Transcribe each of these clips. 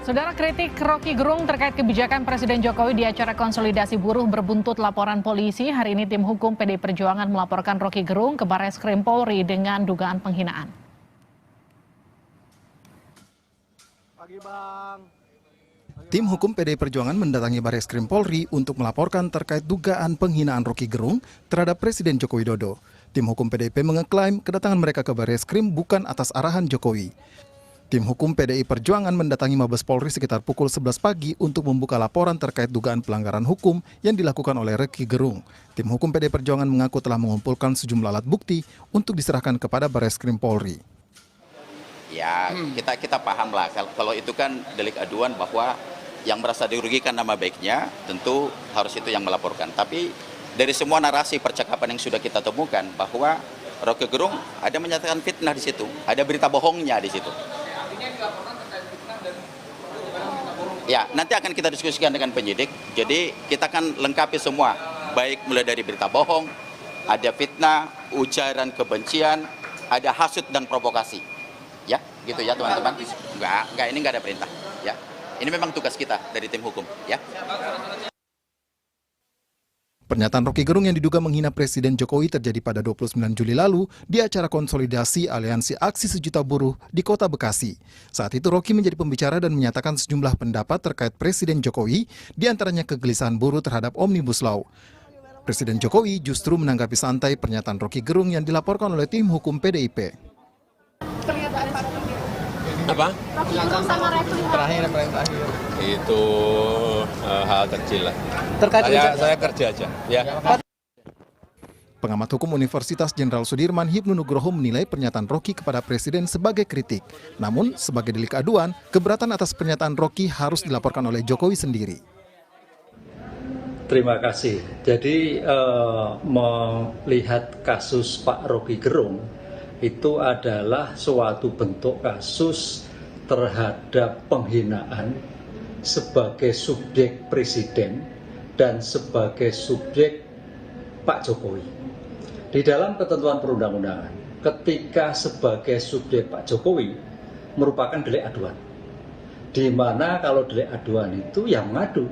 Saudara, kritik Rocky Gerung terkait kebijakan Presiden Jokowi di acara konsolidasi buruh berbuntut laporan polisi. Hari ini tim hukum PDI Perjuangan melaporkan Rocky Gerung ke Barreskrim Polri dengan dugaan penghinaan. Tim hukum PDI Perjuangan mendatangi Barreskrim Polri untuk melaporkan terkait dugaan penghinaan Rocky Gerung terhadap Presiden Joko Widodo. Tim hukum PDIP mengeklaim kedatangan mereka ke Barreskrim bukan atas arahan Jokowi. Tim hukum PDI Perjuangan mendatangi Mabes Polri sekitar pukul 11 pagi untuk membuka laporan terkait dugaan pelanggaran hukum yang dilakukan oleh Rocky Gerung. Tim hukum PDI Perjuangan mengaku telah mengumpulkan sejumlah alat bukti untuk diserahkan kepada Barreskrim Polri. Ya, kita paham lah kalau itu kan delik aduan bahwa yang merasa dirugikan nama baiknya tentu harus itu yang melaporkan. Tapi dari semua narasi percakapan yang sudah kita temukan bahwa Rocky Gerung ada menyatakan fitnah di situ, ada berita bohongnya di situ. Ya, nanti akan kita diskusikan dengan penyidik. Jadi kita akan lengkapi semua, baik mulai dari berita bohong, ada fitnah, ujaran kebencian, ada hasut dan provokasi. Ya, gitu ya teman-teman. Enggak, ini enggak ada perintah. Ya, ini memang tugas kita dari tim hukum. Ya. Pernyataan Rocky Gerung yang diduga menghina Presiden Jokowi terjadi pada 29 Juli lalu di acara konsolidasi Aliansi Aksi Sejuta Buruh di Kota Bekasi. Saat itu Rocky menjadi pembicara dan menyatakan sejumlah pendapat terkait Presiden Jokowi, diantaranya kegelisahan buruh terhadap Omnibus Law. Presiden Jokowi justru menanggapi santai pernyataan Rocky Gerung yang dilaporkan oleh tim hukum PDIP. Apa? Rocky Gerung sama Refli Terakhir. Itu hal kecil lah. Saya kerja aja. Ya. Pengamat hukum Universitas Jenderal Sudirman Hipnu Nugroho menilai pernyataan Rocky kepada Presiden sebagai kritik. Namun, sebagai delik aduan, keberatan atas pernyataan Rocky harus dilaporkan oleh Jokowi sendiri. Terima kasih. Jadi melihat kasus Pak Rocky Gerung itu adalah suatu bentuk kasus terhadap penghinaan sebagai subjek Presiden dan sebagai subjek Pak Jokowi. Di dalam ketentuan perundang-undangan, ketika sebagai subjek Pak Jokowi merupakan delik aduan, di mana kalau delik aduan itu yang mengadu.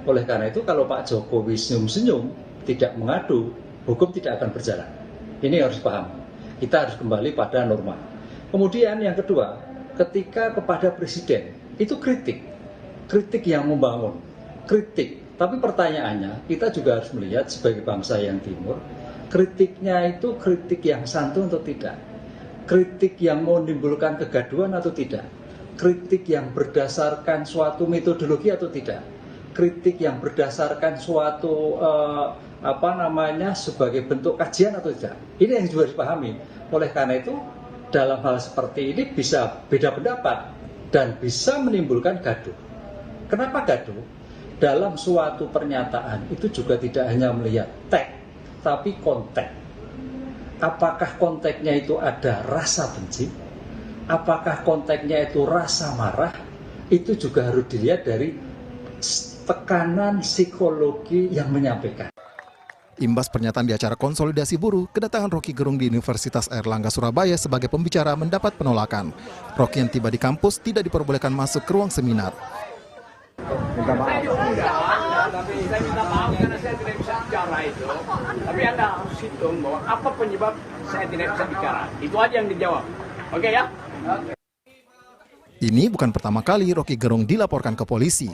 Oleh karena itu kalau Pak Jokowi senyum-senyum tidak mengadu, hukum tidak akan berjalan. Ini harus paham. Kita harus kembali pada norma. Kemudian yang kedua, ketika kepada Presiden itu kritik yang membangun, kritik. Tapi pertanyaannya, kita juga harus melihat sebagai bangsa yang timur, kritiknya itu kritik yang santun atau tidak? Kritik yang menimbulkan kegaduhan atau tidak? Kritik yang berdasarkan suatu metodologi atau tidak? Kritik yang berdasarkan suatu sebagai bentuk kajian atau tidak? Ini yang juga dipahami. Oleh karena itu, dalam hal seperti ini bisa beda pendapat dan bisa menimbulkan gaduh. Kenapa gaduh? Dalam suatu pernyataan itu juga tidak hanya melihat teks, tapi konteks. Apakah konteksnya itu ada rasa benci? Apakah konteksnya itu rasa marah? Itu juga harus dilihat dari tekanan psikologi yang menyampaikan. Imbas pernyataan di acara konsolidasi buruh, kedatangan Rocky Gerung di Universitas Airlangga Surabaya sebagai pembicara mendapat penolakan. Rocky yang tiba di kampus tidak diperbolehkan masuk ke ruang seminar. Minta maaf. Tapi saya minta maaf karena saya tidak bisa bicara itu. Tapi Anda harus hitung bahwa apa penyebab saya tidak bisa bicara. Itu aja yang dijawab. Oke ya? Ini bukan pertama kali Rocky Gerung dilaporkan ke polisi.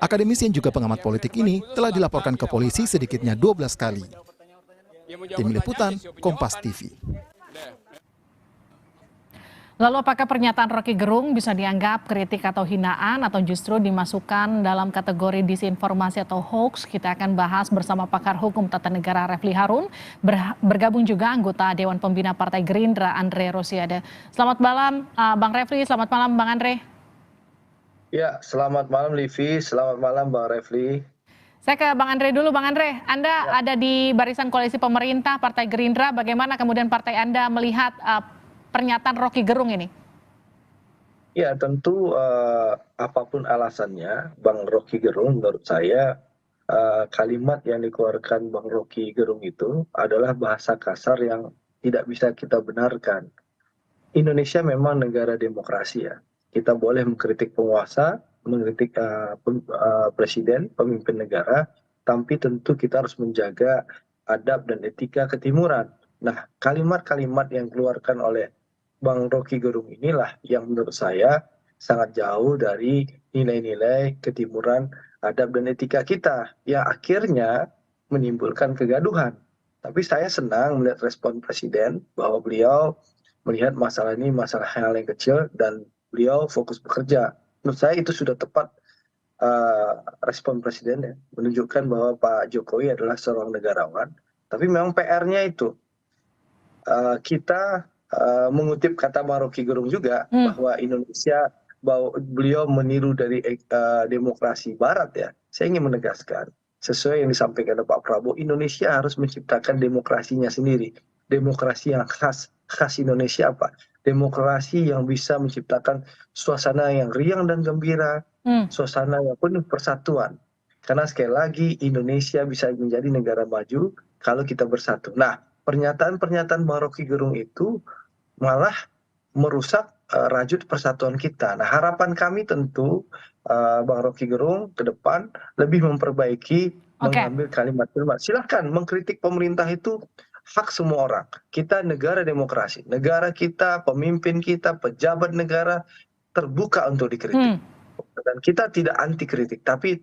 Akademisi yang juga pengamat politik ini telah dilaporkan ke polisi sedikitnya 12 kali. Tim Liputan, Kompas TV. Lalu apakah pernyataan Rocky Gerung bisa dianggap kritik atau hinaan atau justru dimasukkan dalam kategori disinformasi atau hoax? Kita akan bahas bersama pakar hukum tata negara Refli Harun. Bergabung juga anggota Dewan Pembina Partai Gerindra Andre Rosiade. Selamat malam Bang Refli, selamat malam Bang Andre. Ya, selamat malam Livi, selamat malam Bang Refli. Saya ke Bang Andre dulu. Bang Andre, Anda ada di barisan koalisi pemerintah Partai Gerindra. Bagaimana kemudian partai Anda melihat pernyataan Rocky Gerung ini? Ya, tentu apapun alasannya, Bang Rocky Gerung menurut saya kalimat yang dikeluarkan Bang Rocky Gerung itu adalah bahasa kasar yang tidak bisa kita benarkan. Indonesia memang negara demokrasi ya. Kita boleh mengkritik penguasa, mengkritik presiden, pemimpin negara, tapi tentu kita harus menjaga adab dan etika ketimuran. Nah, kalimat-kalimat yang dikeluarkan oleh Bang Rocky Gerung inilah yang menurut saya sangat jauh dari nilai-nilai ketimuran, adab dan etika kita, yang akhirnya menimbulkan kegaduhan. Tapi saya senang melihat respon presiden bahwa beliau melihat masalah ini masalah hal yang kecil dan beliau fokus bekerja. Menurut saya itu sudah tepat respon presiden ya, menunjukkan bahwa Pak Jokowi adalah seorang negarawan. Tapi memang PR-nya itu kita mengutip kata Bang Rocky Gerung juga bahwa Indonesia, bahwa beliau meniru dari demokrasi Barat ya. Saya ingin menegaskan sesuai yang disampaikan oleh Pak Prabowo, Indonesia harus menciptakan demokrasinya sendiri. Demokrasi yang khas Indonesia apa? Demokrasi yang bisa menciptakan suasana yang riang dan gembira, suasana yang penuh persatuan. Karena sekali lagi Indonesia bisa menjadi negara maju kalau kita bersatu. Nah, pernyataan-pernyataan Bang Rocky Gerung itu malah merusak rajut persatuan kita. Nah, harapan kami tentu Bang Rocky Gerung ke depan lebih memperbaiki, mengambil kalimat-kalimat. Silahkan mengkritik pemerintah itu hak semua orang. Kita negara demokrasi. Negara kita, pemimpin kita, pejabat negara terbuka untuk dikritik. Dan kita tidak anti kritik, tapi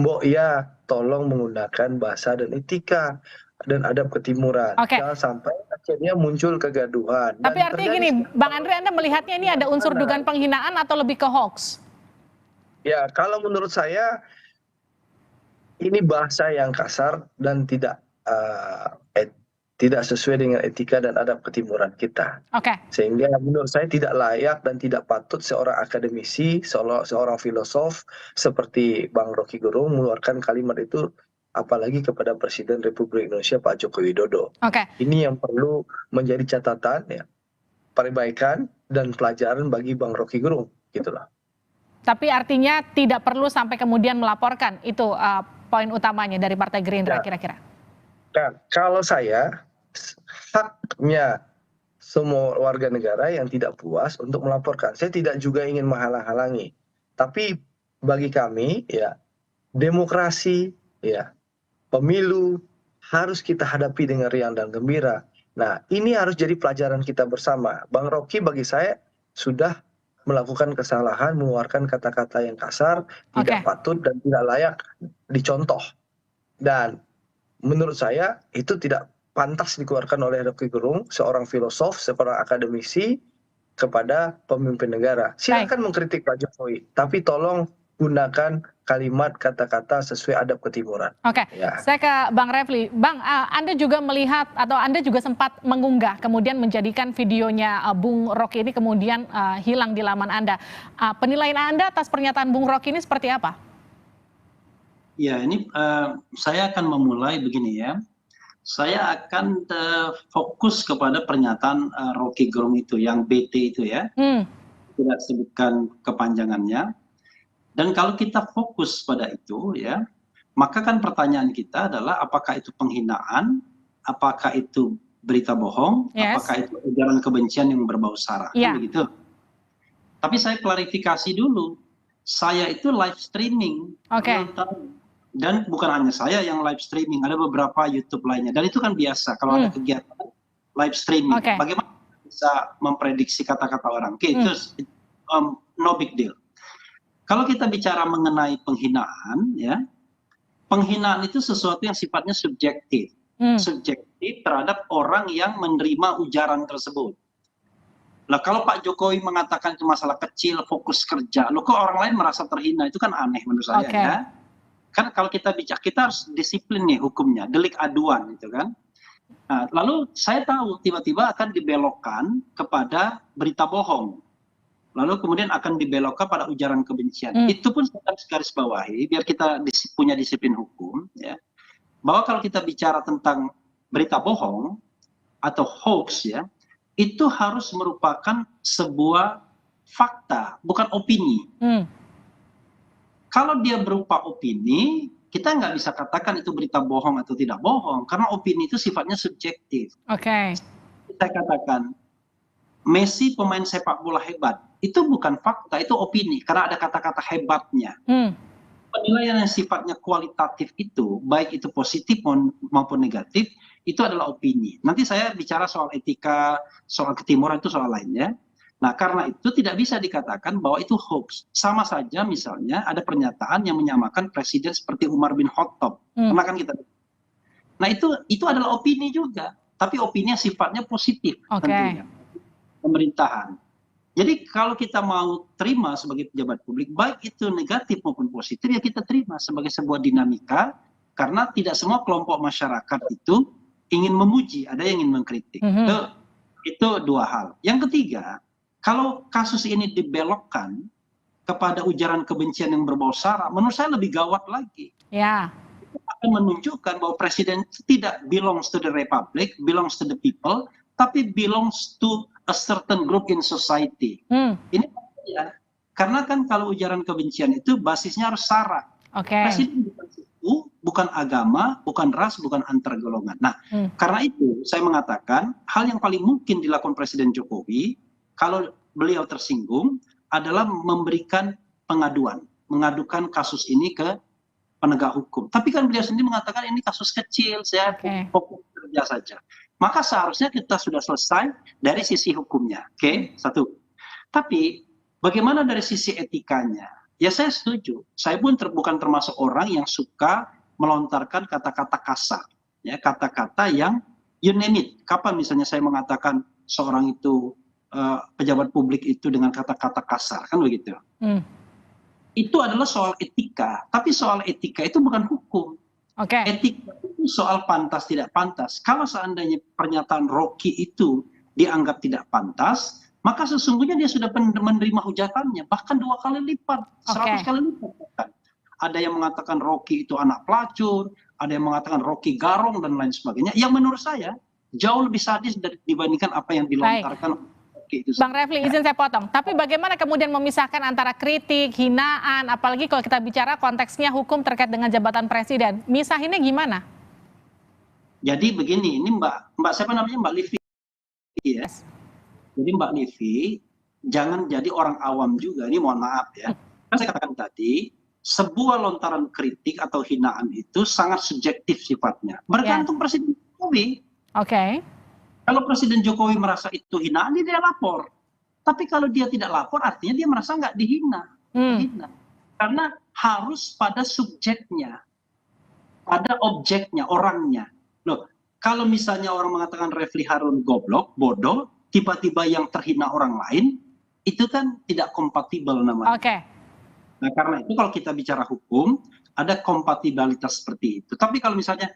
mbok ya tolong menggunakan bahasa dan etika dan adab ketimuran. Jangan sampai akhirnya muncul kegaduhan. Tapi artinya gini, Bang Andre, Anda melihatnya ini ada unsur dugaan penghinaan atau lebih ke hoax? Ya, kalau menurut saya ini bahasa yang kasar dan tidak sesuai dengan etika dan adab ketimuran kita. Sehingga menurut saya tidak layak dan tidak patut seorang akademisi, seorang filosof seperti Bang Rocky Gerung mengeluarkan kalimat itu, apalagi kepada Presiden Republik Indonesia Pak Joko Widodo. Ini yang perlu menjadi catatan ya, perbaikan dan pelajaran bagi Bang Rocky Gerung, gitulah. Tapi artinya tidak perlu sampai kemudian melaporkan, itu poin utamanya dari Partai Gerindra kira-kira. Nah, kalau saya, haknya semua warga negara yang tidak puas untuk melaporkan. Saya tidak juga ingin menghalang-halangi. Tapi bagi kami, ya, demokrasi, ya, pemilu harus kita hadapi dengan riang dan gembira. Nah, ini harus jadi pelajaran kita bersama. Bang Rocky bagi saya sudah melakukan kesalahan, mengeluarkan kata-kata yang kasar, tidak patut dan tidak layak dicontoh. Dan menurut saya itu tidak pantas dikeluarkan oleh Rocky Gerung, seorang filosof, seorang akademisi, kepada pemimpin negara. Silakan mengkritik Pak Jokowi, tapi tolong gunakan kalimat kata-kata sesuai adab ketimuran. Saya ke Bang Refli. Bang, Anda juga melihat atau Anda juga sempat mengunggah, kemudian menjadikan videonya Bung Rocky ini kemudian hilang di laman Anda. Penilaian Anda atas pernyataan Bung Rocky ini seperti apa? Ya, ini saya akan memulai begini ya. Saya akan fokus kepada pernyataan Rocky Gerung itu, yang BT itu ya. Tidak sebutkan kepanjangannya. Dan kalau kita fokus pada itu ya, maka kan pertanyaan kita adalah apakah itu penghinaan, apakah itu berita bohong, apakah itu ujaran kebencian yang berbau sara, kan begitu. Tapi saya klarifikasi dulu. Saya itu live streaming. Dan bukan hanya saya yang live streaming, ada beberapa YouTube lainnya. Dan itu kan biasa kalau ada kegiatan live streaming. Bagaimana bisa memprediksi kata-kata orang? Itu no big deal. Kalau kita bicara mengenai penghinaan, ya, penghinaan itu sesuatu yang sifatnya subjektif. Subjektif terhadap orang yang menerima ujaran tersebut. Nah, kalau Pak Jokowi mengatakan itu masalah kecil, fokus kerja, loh kok orang lain merasa terhina, itu kan aneh menurut saya ya. Kan kalau kita bicara, kita harus disiplin nih hukumnya, delik aduan itu kan. Nah, lalu saya tahu tiba-tiba akan dibelokkan kepada berita bohong. Lalu kemudian akan dibelokkan pada ujaran kebencian. Itu pun saya harus garis bawahi, biar kita punya disiplin hukum, ya. Bahwa kalau kita bicara tentang berita bohong atau hoax ya, itu harus merupakan sebuah fakta, bukan opini. Kalau dia berupa opini, kita nggak bisa katakan itu berita bohong atau tidak bohong, karena opini itu sifatnya subjektif. Saya katakan, Messi pemain sepak bola hebat. Itu bukan fakta, itu opini karena ada kata-kata hebatnya. Penilaian yang sifatnya kualitatif itu, baik itu positif maupun negatif, itu adalah opini. Nanti saya bicara soal etika, soal ketimuran itu soal lainnya. Nah, karena itu tidak bisa dikatakan bahwa itu hoax. Sama saja misalnya ada pernyataan yang menyamakan presiden seperti Umar bin Khattab. Pernah kan kita. Nah, itu adalah opini juga, tapi opini yang sifatnya positif tentunya. Pemerintahan. Jadi kalau kita mau terima sebagai pejabat publik, baik itu negatif maupun positif, ya kita terima sebagai sebuah dinamika, karena tidak semua kelompok masyarakat itu ingin memuji, ada yang ingin mengkritik. Itu dua hal. Yang ketiga, kalau kasus ini dibelokkan kepada ujaran kebencian yang berbau sara, menurut saya lebih gawat lagi. Ya. Itu akan menunjukkan bahwa presiden tidak belongs to the republic, belongs to the people, tapi belongs to a certain group in society. Ini ya, karena kan kalau ujaran kebencian itu basisnya harus sara. Presiden bukan suku, bukan agama, bukan ras, bukan antar golongan. Nah, karena itu saya mengatakan hal yang paling mungkin dilakukan Presiden Jokowi kalau beliau tersinggung adalah memberikan pengaduan, mengadukan kasus ini ke penegak hukum. Tapi kan beliau sendiri mengatakan ini kasus kecil, saya fokus kerja saja. Maka seharusnya kita sudah selesai dari sisi hukumnya, satu. Tapi bagaimana dari sisi etikanya? Ya saya setuju. Saya pun bukan termasuk orang yang suka melontarkan kata-kata kasar, ya kata-kata yang you name it. Kapan misalnya saya mengatakan seorang itu pejabat publik itu dengan kata-kata kasar, kan begitu? Itu adalah soal etika. Tapi soal etika itu bukan hukum. Etika itu soal pantas tidak pantas. Kalau seandainya pernyataan Rocky itu dianggap tidak pantas, maka sesungguhnya dia sudah menerima hujatannya, bahkan 2 kali lipat, 100 kali lipat. Ada yang mengatakan Rocky itu anak pelacur, ada yang mengatakan Rocky garong dan lain sebagainya. Yang menurut saya jauh lebih sadis dibandingkan apa yang dilontarkan. Bang Refli, izin saya potong. Tapi bagaimana kemudian memisahkan antara kritik, hinaan, apalagi kalau kita bicara konteksnya hukum terkait dengan jabatan presiden. Misahinnya gimana? Jadi begini, ini Mbak siapa namanya, Mbak Livi ya. Jadi Mbak Livi jangan jadi orang awam juga. Ini mohon maaf ya. Kan saya katakan tadi, sebuah lontaran kritik atau hinaan itu sangat subjektif sifatnya. Bergantung Presiden Jokowi. Kalau Presiden Jokowi merasa itu hinaan, dia lapor. Tapi kalau dia tidak lapor, artinya dia merasa nggak dihina. Karena harus pada subjeknya, pada objeknya, orangnya. Loh, kalau misalnya orang mengatakan Refli Harun goblok, bodoh, tiba-tiba yang terhina orang lain, itu kan tidak kompatibel namanya. Nah, karena itu kalau kita bicara hukum, ada kompatibilitas seperti itu. Tapi kalau misalnya,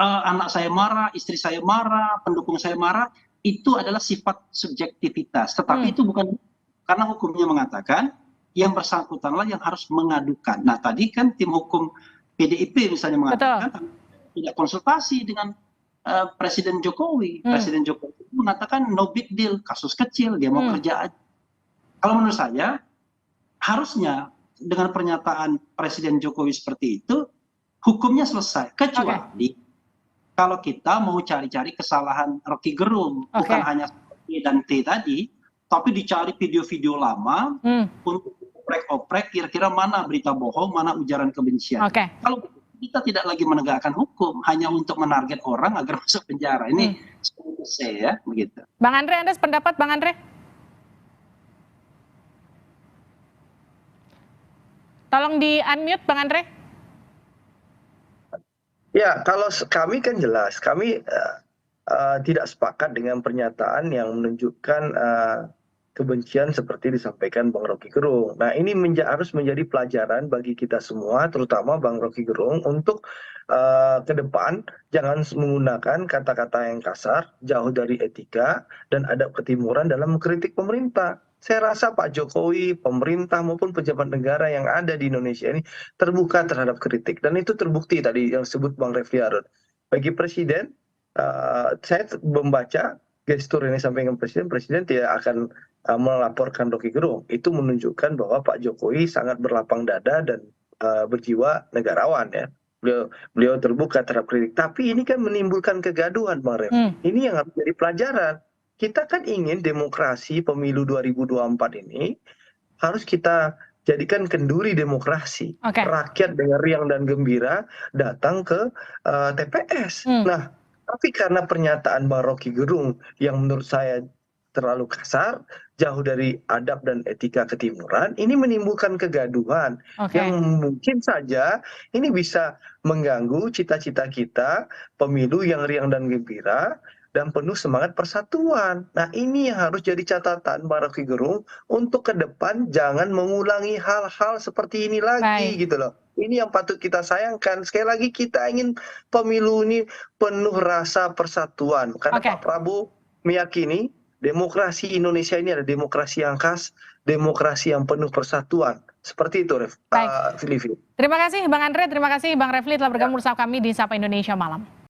anak saya marah, istri saya marah, pendukung saya marah, itu adalah sifat subjektivitas. Tetapi itu bukan, karena hukumnya mengatakan yang bersangkutanlah yang harus mengadukan. Nah, tadi kan tim hukum PDIP misalnya mengatakan tidak konsultasi dengan Presiden Jokowi. Presiden Jokowi mengatakan no big deal, kasus kecil, dia mau kerja aja. Kalau menurut saya, harusnya dengan pernyataan Presiden Jokowi seperti itu, hukumnya selesai. Kecuali kalau kita mau cari-cari kesalahan Rocky Gerung, bukan hanya E dan T tadi, tapi dicari video-video lama untuk oprek-oprek kira-kira mana berita bohong, mana ujaran kebencian. Kalau kita tidak lagi menegakkan hukum, hanya untuk menarget orang agar masuk penjara. Ini selesai ya, begitu. Bang Andre, Anda sependapat Bang Andre? Tolong di-unmute Bang Andre. Ya, kalau kami kan jelas, kami tidak sepakat dengan pernyataan yang menunjukkan kebencian seperti disampaikan Bang Rocky Gerung. Nah, ini harus menjadi pelajaran bagi kita semua, terutama Bang Rocky Gerung, untuk ke depan jangan menggunakan kata-kata yang kasar, jauh dari etika, dan adab ketimuran dalam mengkritik pemerintah. Saya rasa Pak Jokowi, pemerintah maupun pejabat negara yang ada di Indonesia ini terbuka terhadap kritik. Dan itu terbukti tadi yang disebut Bang Refli Harun. Bagi Presiden, saya membaca gestur yang disampaikan Presiden tidak akan melaporkan Rocky Gerung. Itu menunjukkan bahwa Pak Jokowi sangat berlapang dada dan berjiwa negarawan ya. Beliau terbuka terhadap kritik. Tapi ini kan menimbulkan kegaduhan Bang Refli. Ini yang harus jadi pelajaran. kita kan ingin demokrasi pemilu 2024 ini harus kita jadikan kenduri demokrasi. Rakyat dengan riang dan gembira datang ke TPS. Nah, tapi karena pernyataan Bang Rocky Gerung yang menurut saya terlalu kasar, jauh dari adab dan etika ketimuran, ini menimbulkan kegaduhan yang mungkin saja ini bisa mengganggu cita-cita kita pemilu yang riang dan gembira dan penuh semangat persatuan. Nah, ini yang harus jadi catatan Bang Rocky Gerung untuk ke depan jangan mengulangi hal-hal seperti ini lagi gitu loh. Ini yang patut kita sayangkan. Sekali lagi kita ingin pemilu ini penuh rasa persatuan karena Pak Prabowo meyakini demokrasi Indonesia ini adalah demokrasi yang khas, demokrasi yang penuh persatuan. Seperti itu, Livi. Terima kasih Bang Andre, terima kasih Bang Refli telah bergabung bersama kami di Sapa Indonesia Malam.